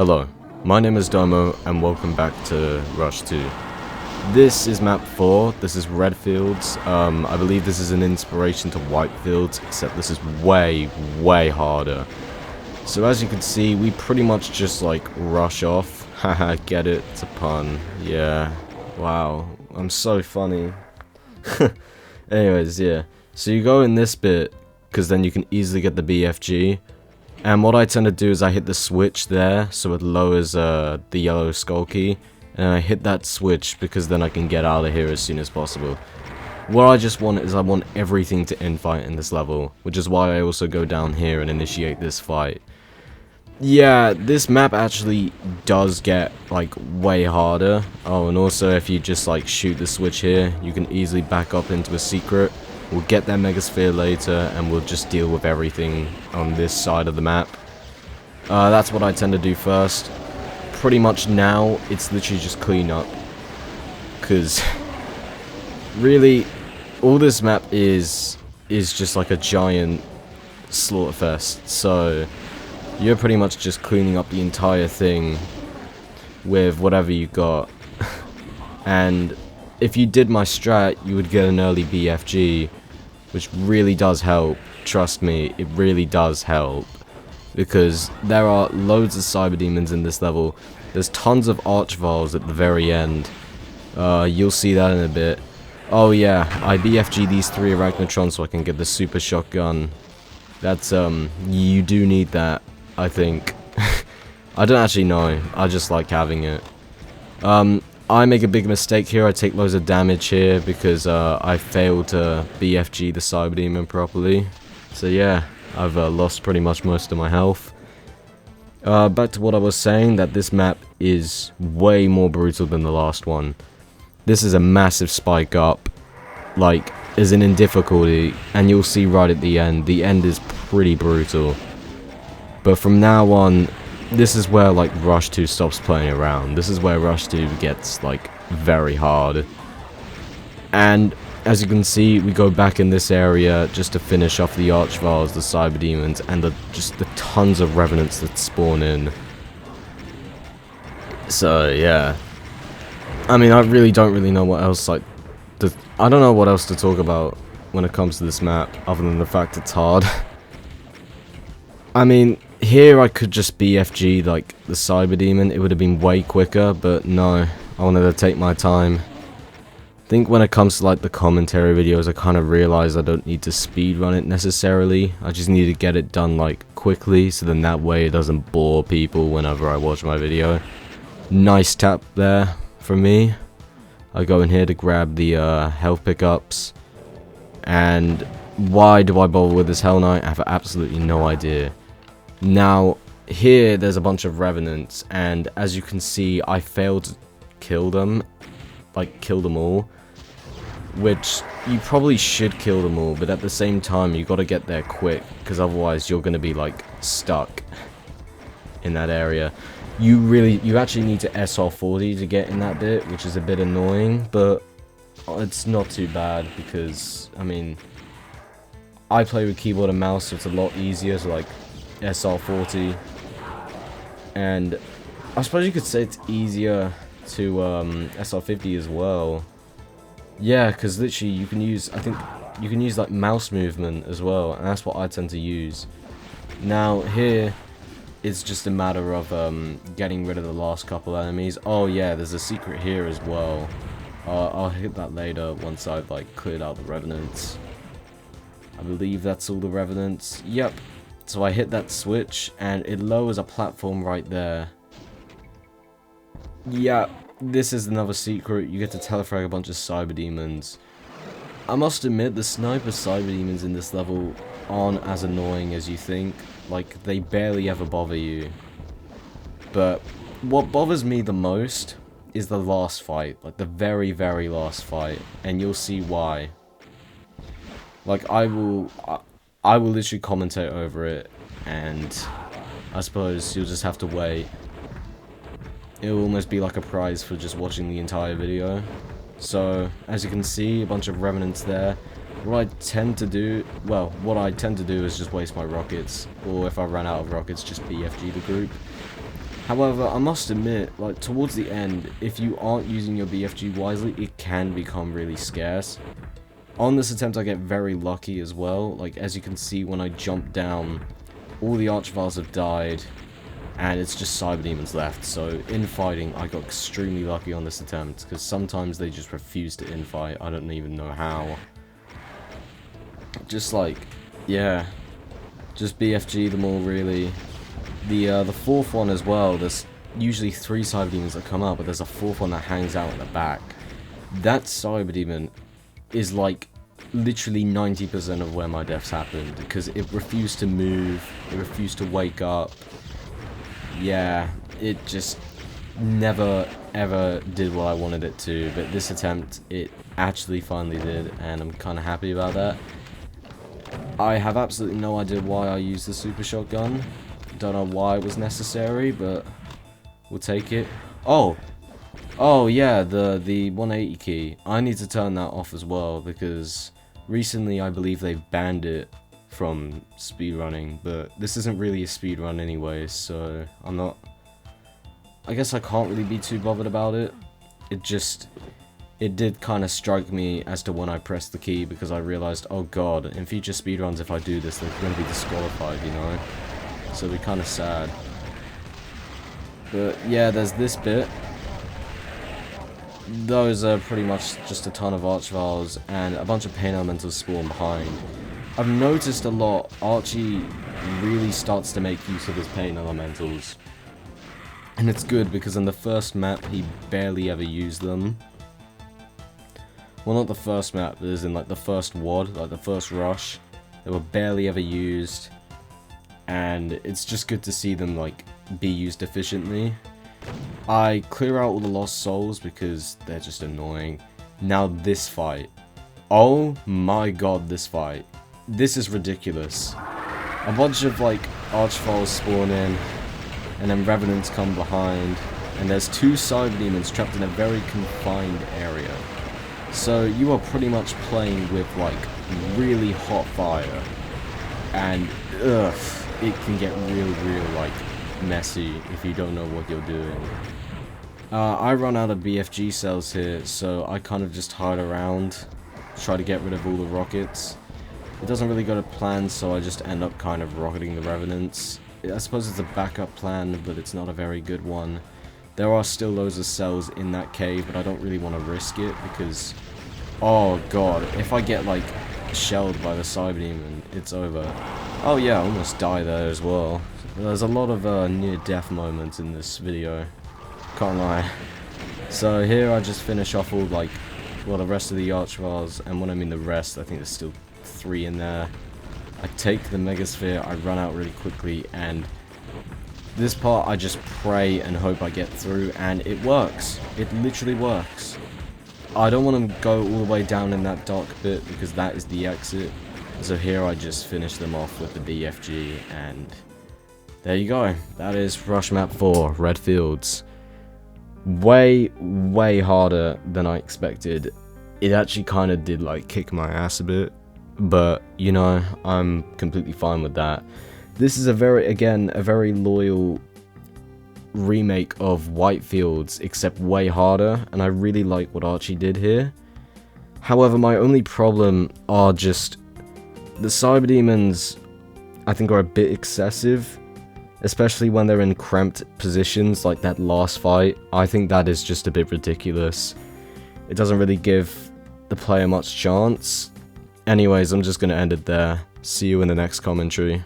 Hello, my name is Domo, and welcome back to Rush 2. This is map 4, this is Red Fields. I believe this is an inspiration to White Fields, except this is way harder. So as you can see, we pretty much just like rush off. Haha, get it? It's a pun. Yeah. Wow, I'm so funny. Anyways, yeah. So you go in this bit, because then you can easily get the BFG. And what I tend to do is I hit the switch there, so it lowers the yellow skull key. And I hit that switch because then I can get out of here as soon as possible. What I just want is I want everything to end fight in this level, which is why I also go down here and initiate this fight. Yeah, this map actually does get like way harder. Oh, and also if you just like shoot the switch here, you can easily back up into a secret. We'll get that Megasphere later, and we'll just deal with everything on this side of the map. That's what I tend to do first. Pretty much now, it's literally just clean up. Because, really, all this map is just like a giant slaughterfest. So, you're pretty much just cleaning up the entire thing with whatever you got. And if you did my strat, you would get an early BFG. Which really does help, trust me, it really does help. Because there are loads of cyber demons in this level. There's tons of archviles at the very end. You'll see that in a bit. Oh yeah, I BFG these 3 arachnotrons so I can get the super shotgun. That's, you do need that, I think. I don't actually know, I just like having it. I make a big mistake here, I take loads of damage here because I failed to BFG the Cyber Demon properly. So yeah, I've lost pretty much most of my health. Back to what I was saying, that this map is way more brutal than the last one. This is a massive spike up, like, as in difficulty, and you'll see right at the end is pretty brutal. But from now on, this is where like Rush 2 stops playing around. This is where Rush 2 gets like very hard. And as you can see, we go back in this area just to finish off the archviles, the cyber demons, and just the tons of revenants that spawn in. So yeah, I mean, I really don't know what else I don't know what else to talk about when it comes to this map other than the fact it's hard. I mean, here I could just BFG like the cyber demon, it would have been way quicker, but no, I wanted to take my time. I think when it comes to like the commentary videos, I kind of realized I don't need to speedrun it necessarily. I just need to get it done like quickly, so then that way it doesn't bore people whenever I watch my video. Nice tap there from me. I go in here to grab the health pickups. And why do I bother with this Hell Knight? I have absolutely no idea. Now, here there's a bunch of revenants, and as you can see, I failed to kill them. Like, kill them all. Which, you probably should kill them all, but at the same time, you gotta get there quick, because otherwise you're gonna be, like, stuck in that area. You actually need to SR40 to get in that bit, which is a bit annoying, but it's not too bad, because, I mean, I play with keyboard and mouse, so it's a lot easier to, like, SR40, and I suppose you could say it's easier to SR50 as well. Yeah, because literally you can use, I think you can use like mouse movement as well, and that's what I tend to use. Now here it's just a matter of getting rid of the last couple enemies. Oh yeah, there's a secret here as well. I'll hit that later once I've like cleared out the revenants. I believe that's all the revenants. Yep. So I hit that switch, and it lowers a platform right there. Yeah, this is another secret. You get to telefrag a bunch of cyber demons. I must admit, the sniper cyber demons in this level aren't as annoying as you think. Like, they barely ever bother you. But what bothers me the most is the last fight. Like, the very last fight. And you'll see why. Like, I will literally commentate over it, and I suppose you'll just have to wait. It will almost be like a prize for just watching the entire video. So, as you can see, a bunch of revenants there. What I tend to do is just waste my rockets, or if I run out of rockets, just BFG the group. However, I must admit, like, towards the end, if you aren't using your BFG wisely, it can become really scarce. On this attempt, I get very lucky as well. Like, as you can see, when I jump down, all the Archviles have died, and it's just Cyber Demons left. So, in fighting, I got extremely lucky on this attempt, because sometimes they just refuse to infight. I don't even know how. Just like, yeah, just BFG them all, really. The fourth one as well, there's usually 3 Cyber Demons that come out, but there's a 4th one that hangs out in the back. That Cyber Demon is like literally 90% of where my deaths happened, because it refused to move, it refused to wake up. Yeah, it just never ever did what I wanted it to, but this attempt it actually finally did, and I'm kind of happy about that. I have absolutely no idea why I used the super shotgun. Don't know why it was necessary, but we'll take it. Oh yeah, the 180 key. I need to turn that off as well, because recently I believe they've banned it from speedrunning, but this isn't really a speedrun anyway, so I guess I can't really be too bothered about it. It did kind of strike me as to when I pressed the key, because I realized, oh god, in future speedruns if I do this, they're going to be disqualified, you know? So it'd be kind of sad. But yeah, there's this bit. Those are pretty much just a ton of Archviles, and a bunch of pain elementals spawn behind. I've noticed a lot, Archi really starts to make use of his pain elementals. And it's good, because in the first map, he barely ever used them. Well, not the first map, but as in like the first WAD, like the first rush. They were barely ever used. And it's just good to see them like be used efficiently. I clear out all the lost souls because they're just annoying. Now this fight. Oh my god, this fight. This is ridiculous. A bunch of like Archviles spawn in, and then Revenants come behind, and there's 2 Cyber Demons trapped in a very confined area. So you are pretty much playing with like really hot fire, and ugh, it can get real like messy if you don't know what you're doing. I run out of BFG cells here, so I kind of just hide around, try to get rid of all the rockets. It doesn't really go to plan, so I just end up kind of rocketing the Revenants. I suppose it's a backup plan, but it's not a very good one. There are still loads of cells in that cave, but I don't really want to risk it, because oh god, if I get like shelled by the Cyber Demon, it's over. Oh yeah, I almost die there as well. There's a lot of near-death moments in this video, can't lie. So here I just finish off all like, well, the rest of the Archviles, and when I mean the rest, I think there's still 3 in there. I take the Megasphere, I run out really quickly, and this part I just pray and hope I get through, and it works. It literally works. I don't want to go all the way down in that dark bit, because that is the exit. So here I just finish them off with the BFG, and there you go. That is Rush Map 4, Red Fields. Way harder than I expected. It actually kind of did like kick my ass a bit, but you know, I'm completely fine with that. This is a very loyal remake of White Fields, except way harder, and I really like what Archie did here. However, my only problem are just the Cyber Demons, I think, are a bit excessive, especially when they're in cramped positions like that last fight. I think that is just a bit ridiculous. It doesn't really give the player much chance. Anyways, I'm just going to end it there. See you in the next commentary.